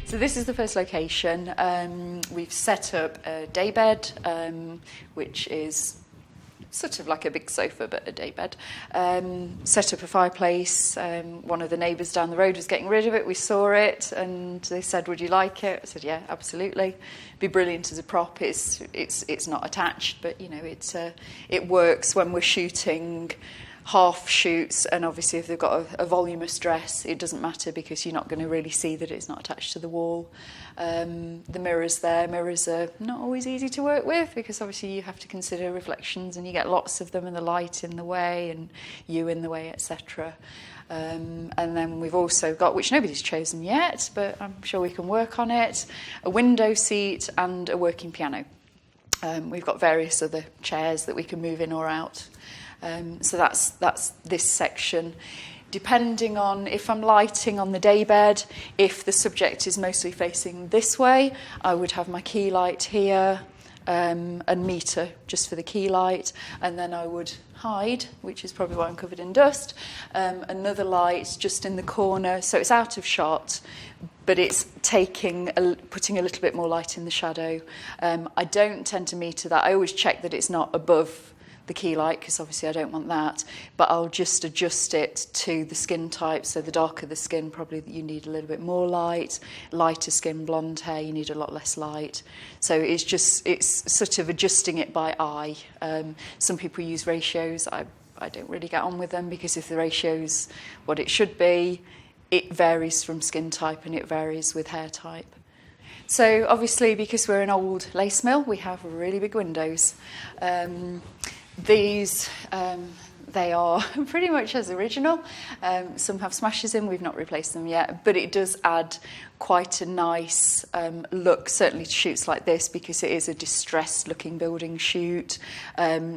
So this is the first location. We've set up a daybed, which is sort of like a big sofa, but a daybed. Set up a fireplace. One of the neighbours down the road was getting rid of it. We saw it, and they said, "Would you like it?" I said, "Yeah, absolutely. It'd be brilliant as a prop." It's not attached, but you know, it works when we're shooting half shoots, and obviously if they've got a voluminous dress, it doesn't matter because you're not going to really see that it's not attached to the wall. The mirrors there, mirrors are not always easy to work with because obviously you have to consider reflections and you get lots of them and the light in the way and you in the way, etc. And then we've also got, which nobody's chosen yet, but I'm sure we can work on it, a window seat and a working piano. We've got various other chairs that we can move in or out. So that's this section. Depending on if I'm lighting on the daybed, if the subject is mostly facing this way, I would have my key light here, a meter just for the key light, and then I would hide, which is probably why I'm covered in dust, another light just in the corner, so it's out of shot, but it's putting a little bit more light in the shadow. I don't tend to meter that. I always check that it's not above the key light because obviously I don't want that, but I'll just adjust it to the skin type. So the darker the skin, probably you need a little bit more light. Lighter skin, blonde hair, you need a lot less light. So it's sort of adjusting it by eye. Some people use ratios. I don't really get on with them because if the ratio's what it should be, it varies from skin type and it varies with hair type. So obviously because we're an old lace mill, we have really big windows. These, they are pretty much as original. Some have smashes in, we've not replaced them yet, but it does add quite a nice look, certainly to shoots like this, because it is a distressed looking building shoot.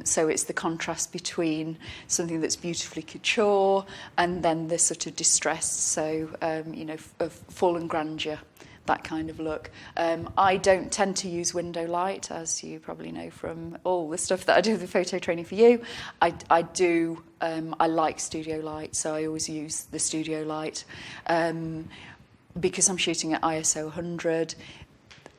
So it's the contrast between something that's beautifully couture and then the sort of distressed, so, of fallen grandeur. That kind of look. I don't tend to use window light, as you probably know from all the stuff that I do with the photo training for you. I like studio light, so I always use the studio light. Because I'm shooting at ISO 100,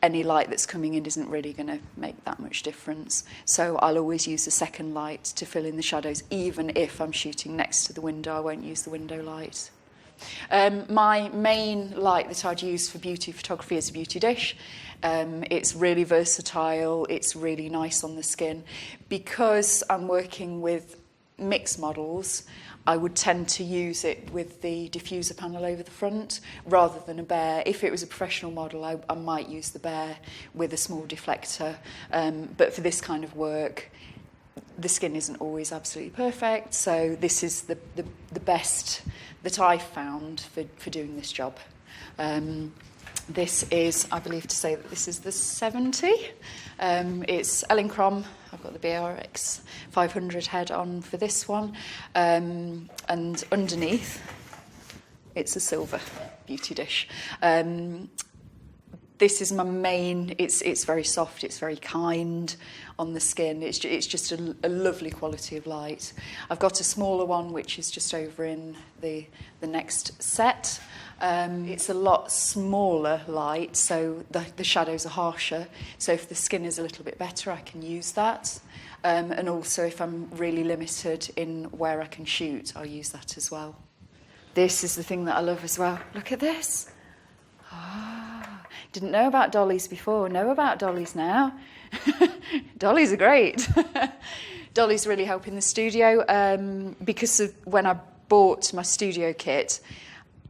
any light that's coming in isn't really going to make that much difference. So I'll always use the second light to fill in the shadows, even if I'm shooting next to the window. I won't use the window light. My main light that I'd use for beauty photography is a beauty dish. It's really versatile, it's really nice on the skin. Because I'm working with mixed models, I would tend to use it with the diffuser panel over the front rather than a bare. If it was a professional model, I might use the bare with a small deflector. But for this kind of work, the skin isn't always absolutely perfect, so this is the best that I've found for doing this job. This is, I believe to say that this is the 70. It's Elinchrom. I've got the BRX 500 head on for this one. And underneath, it's a silver beauty dish. This is my main. It's very soft. It's very kind on the skin. It's just a lovely quality of light. I've got a smaller one which is just over in the next set. It's a lot smaller light, so the shadows are harsher. So if the skin is a little bit better, I can use that. And also if I'm really limited in where I can shoot, I'll use that as well. This is the thing that I love as well. Look at this. Didn't know about dollies before, know about dollies now. Dollies are great. Dollies really help in the studio because of when I bought my studio kit,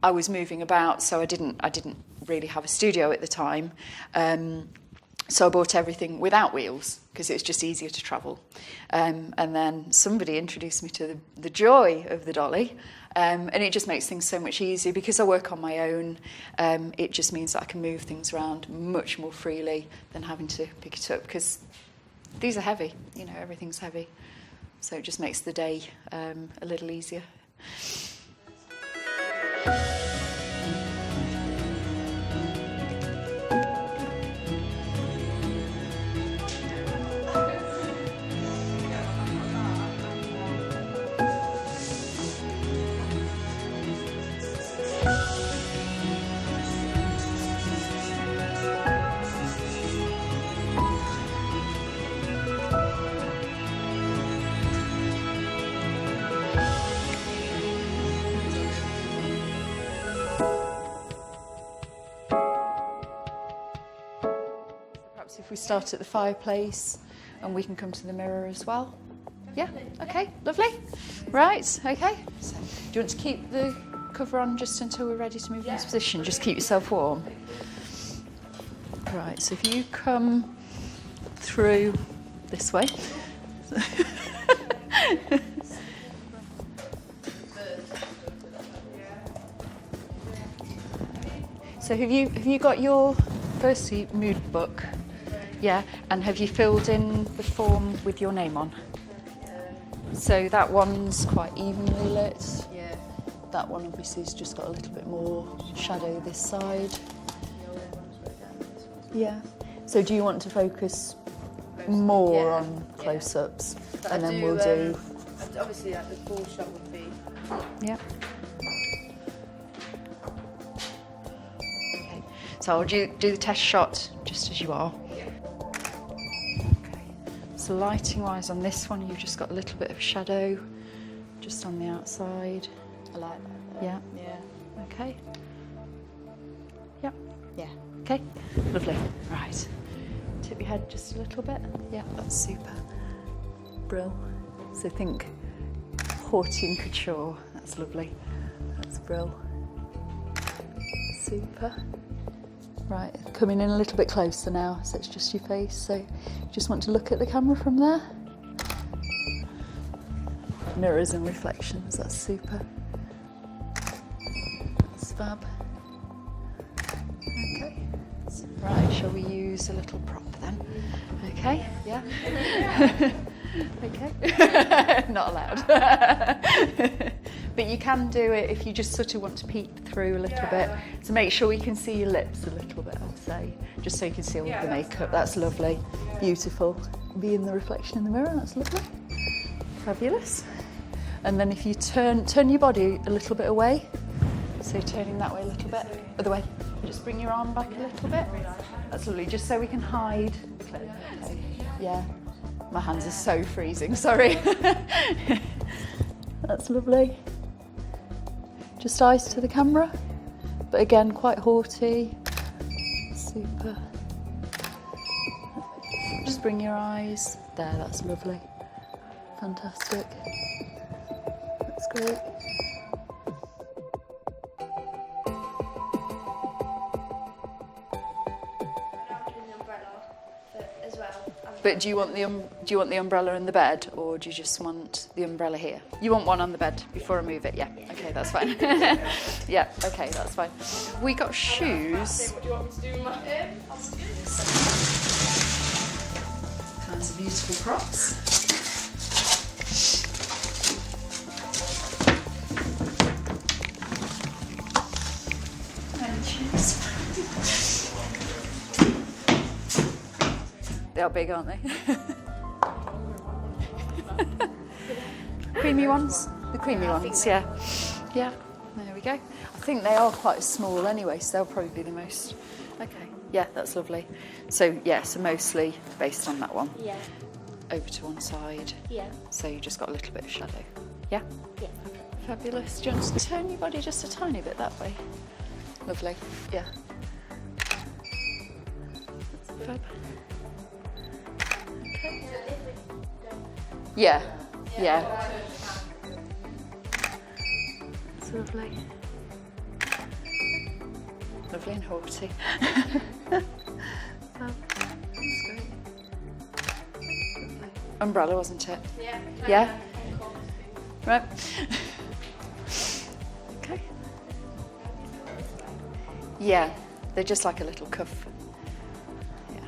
I was moving about, so I didn't really have a studio at the time. So I bought everything without wheels because it's just easier to travel. And then somebody introduced me to the joy of the dolly. And it just makes things so much easier because I work on my own. It just means that I can move things around much more freely than having to pick it up because these are heavy, everything's heavy. So it just makes the day a little easier. we start at the fireplace and we can come to the mirror as well. Yeah, okay, lovely. Right, okay. So, do you want to keep the cover on just until we're ready to move in this position? Just keep yourself warm. Right, so if you come through this way. So have you got your firstly mood book? Yeah, and have you filled in the form with your name on? So that one's quite evenly lit. Yeah. That one obviously has just got a little bit more shadow this side. Yeah. So do you want to focus more on close-ups? But And then we'll do... Obviously, like, the full shot would be... Yeah. Okay. So I'll do the test shot just as you are. Yeah. Okay. So lighting-wise on this one, you've just got a little bit of shadow just on the outside. I like that. Yeah. Yeah. Okay. Yep. Yeah. Okay. Lovely. Right. Tip your head just a little bit. Yeah, that's super. Brill. So think haughty and couture. That's lovely. That's brill. Super. Right, coming in a little bit closer now, so it's just your face. So you just want to look at the camera from there. Mirrors and reflections, that's super. That's fab. Okay. Right, shall we use a little prop then? Okay, yeah. Okay. Not allowed. But you can do it if you just sort of want to peek through a little bit to make sure you can see your lips a little bit, I'd say. Just so you can see all the makeup. That's lovely. Beautiful. Be in the reflection in the mirror, that's lovely. Fabulous. And then if you turn your body a little bit away, so turning that way a little bit, other way. Just bring your arm back a little bit. That's lovely, just so we can hide the clip. Okay. Yeah. My hands are so freezing, sorry. That's lovely. Just eyes to the camera, but again, quite haughty. Super. Just bring your eyes. There, that's lovely. Fantastic. That's great. But do you want the umbrella in the bed, or do you just want the umbrella here? You want one on the bed before I move it? Yeah. Okay, that's fine. Yeah. Okay, that's fine. We got shoes. What do you want me to do with my hair? Kinds of beautiful props. And shoes. They are big, aren't they? Creamy ones? The creamy ones, yeah. Yeah, there we go. I think they are quite small anyway, so they'll probably be the most... Okay, yeah, that's lovely. So, yeah, so mostly based on that one. Yeah. Over to one side. Yeah. So you just got a little bit of shadow. Yeah? Yeah. Fabulous. Do you want to turn your body just a tiny bit that way? Lovely. Yeah. Fab. Yeah, yeah. It's lovely. Lovely and haughty. That's great. Lovely. Umbrella, wasn't it? Yeah. Yeah? Right. Okay. Yeah, they're just like a little cuff. Yeah.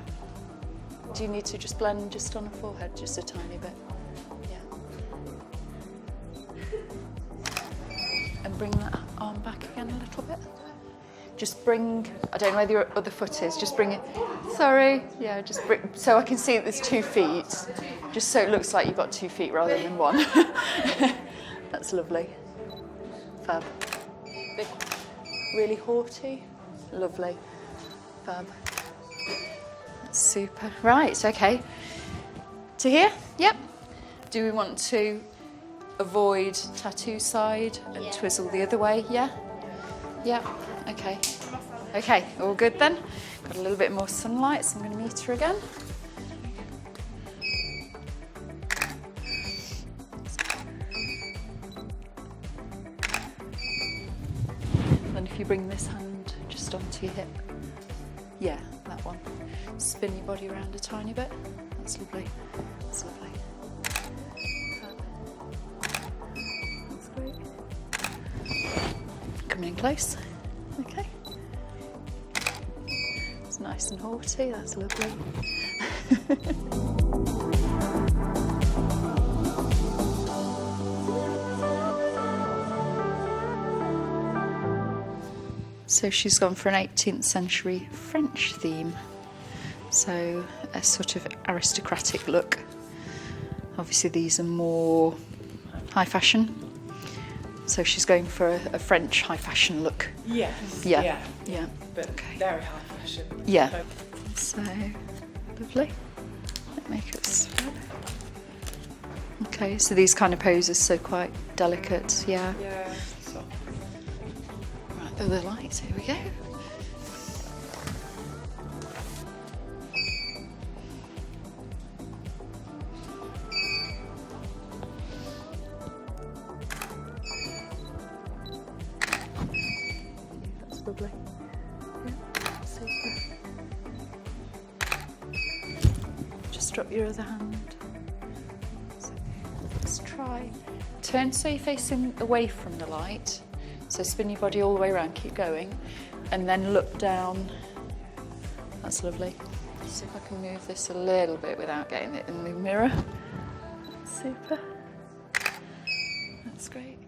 Do you need to just blend just on the forehead, just a tiny bit? And bring that arm back again a little bit. Just bring, I don't know where your other foot is, just bring it, sorry, yeah, just bring, so I can see that there's 2 feet, just so it looks like you've got 2 feet rather than 1. That's lovely. Fab. Big, really haughty, lovely. Fab. That's super. Right, okay. To here? Yep. Do we want to avoid tattoo side and twizzle the other way? Yeah? Yeah, okay. Okay, all good then. Got a little bit more sunlight, so I'm going to meet her again. if you bring this hand just onto your hip. Yeah, that one. Spin your body around a tiny bit. That's lovely. That's lovely. That's great. Coming in close. Okay. It's nice and haughty. That's lovely. So she's gone for an 18th century French theme. So a sort of aristocratic look. Obviously these are more high fashion. So she's going for a French high fashion look. Yes. Yeah. But Okay. very high fashion. Yeah. So lovely. Let me make it swell. Okay, so these kind of poses so quite delicate, yeah. Yeah. So. Right, other lights, here we go. That's lovely. Yeah, super. Just drop your other hand. So let's try. Turn so you're facing away from the light. So spin your body all the way around, keep going, and then look down. That's lovely. See if I can move this a little bit without getting it in the mirror. Super. That's great.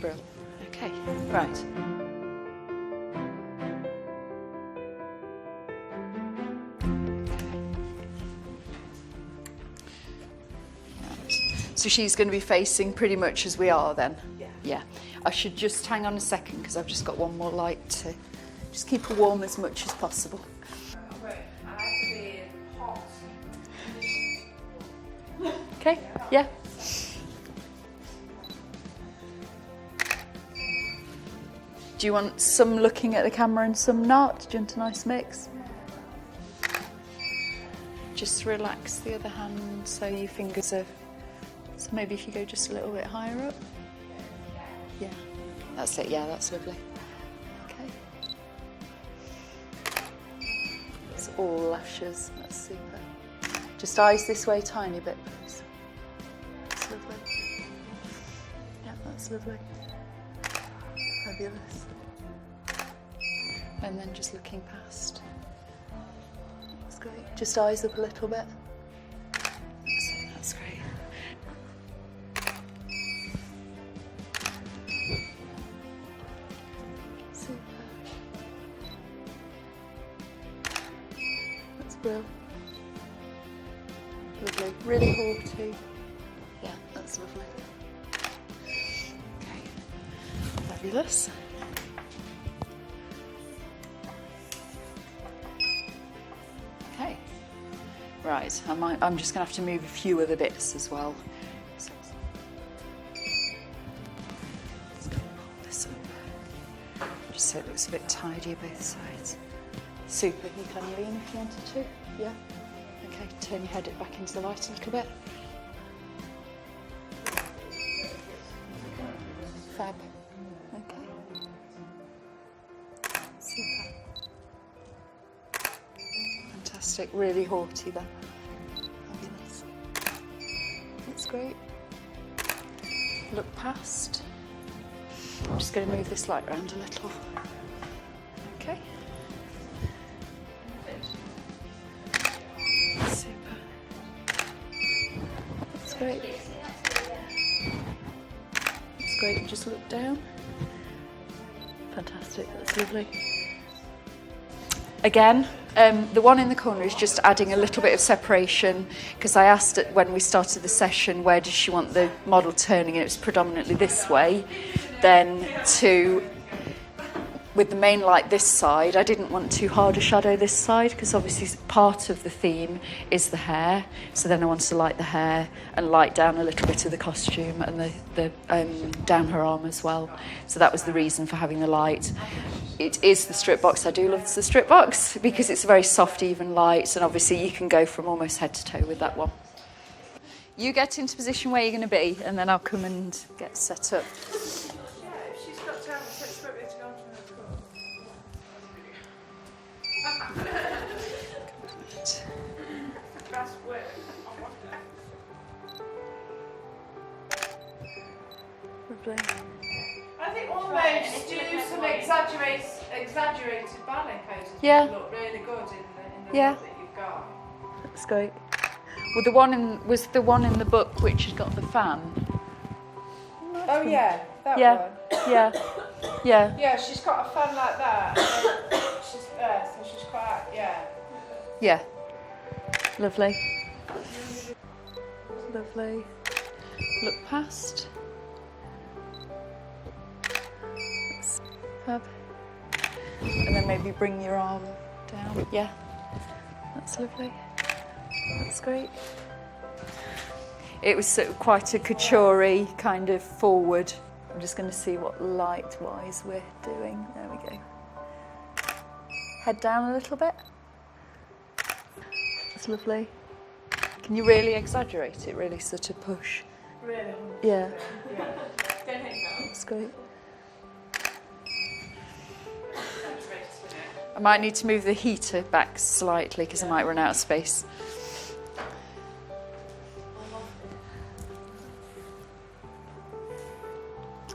Brilliant. Okay, right. So she's going to be facing pretty much as we are then? Yeah. I should just hang on a second because I've just got one more light to just keep her warm as much as possible. Okay, yeah. Do you want some looking at the camera and some not? Do you want a nice mix? Just relax the other hand so your fingers are... So maybe if you go just a little bit higher up. Yeah, that's it. Yeah, that's lovely. Okay. It's all lashes. That's super. Just eyes this way, tiny bit, please. That's lovely. Yeah, that's lovely. Fabulous. And then just looking past. That's great. Just eyes up a little bit. That's great. Super. That's brilliant. Lovely. Really haughty. Yeah, that's lovely. Okay. Fabulous. Okay. Right, I'm just going to have to move a few other bits as well. So, let's pull this up. Just so it looks a bit tidier both sides. Super, you can lean if you wanted to. Yeah. Okay, turn your head back into the light a little bit. Fab. Okay. Super. Fantastic, really haughty there. Fabulous. That's great. Look past. I'm just going to move this light around a little. Okay. Super. That's great. That's great. Just look down. Fantastic. That's lovely. Again, the one in the corner is just adding a little bit of separation because I asked it when we started the session where does she want the model turning, and it was predominantly this way. Then with the main light this side, I didn't want too hard a shadow this side because obviously part of the theme is the hair. So then I wanted to light the hair and light down a little bit of the costume and the down her arm as well. So that was the reason for having the light. It is the strip box. I do love the strip box because it's a very soft, even light, and obviously you can go from almost head to toe with that one. You get into position where you're going to be, and then I'll come and get set up. Lovely. I think almost do some exaggerated ballet poses. Yeah. Look really good in the Yeah. look that you've got. That's great. Well, the one in the book which has got the fan. Oh yeah, that Yeah. one. Yeah. Yeah. Yeah, she's got a fan like that. And then she's there, so she's quite Yeah. Lovely. Lovely. Look past. That's fab. And then maybe bring your arm down. Yeah. That's lovely. That's great. It was sort of quite a couture-y kind of forward. I'm just going to see what light-wise we're doing. There we go. Head down a little bit. That's lovely. Can you really exaggerate it? Really sort of push? really. Yeah. Yeah. Don't hate that. That's great. I might need to move the heater back slightly because I might run out of space.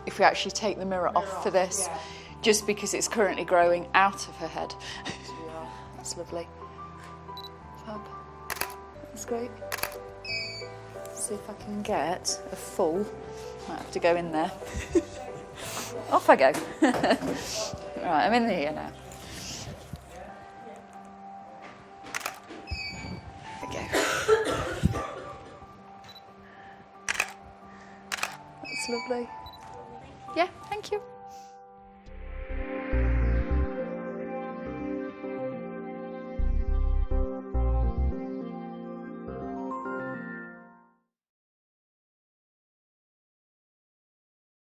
If we actually take the mirror off for this, yeah. just because it's currently growing out of her head. That's lovely. Fab. That's great. See if I can get a full. Might have to go in there. Off I go. Right, I'm in here now. There we go. That's lovely. Yeah, thank you.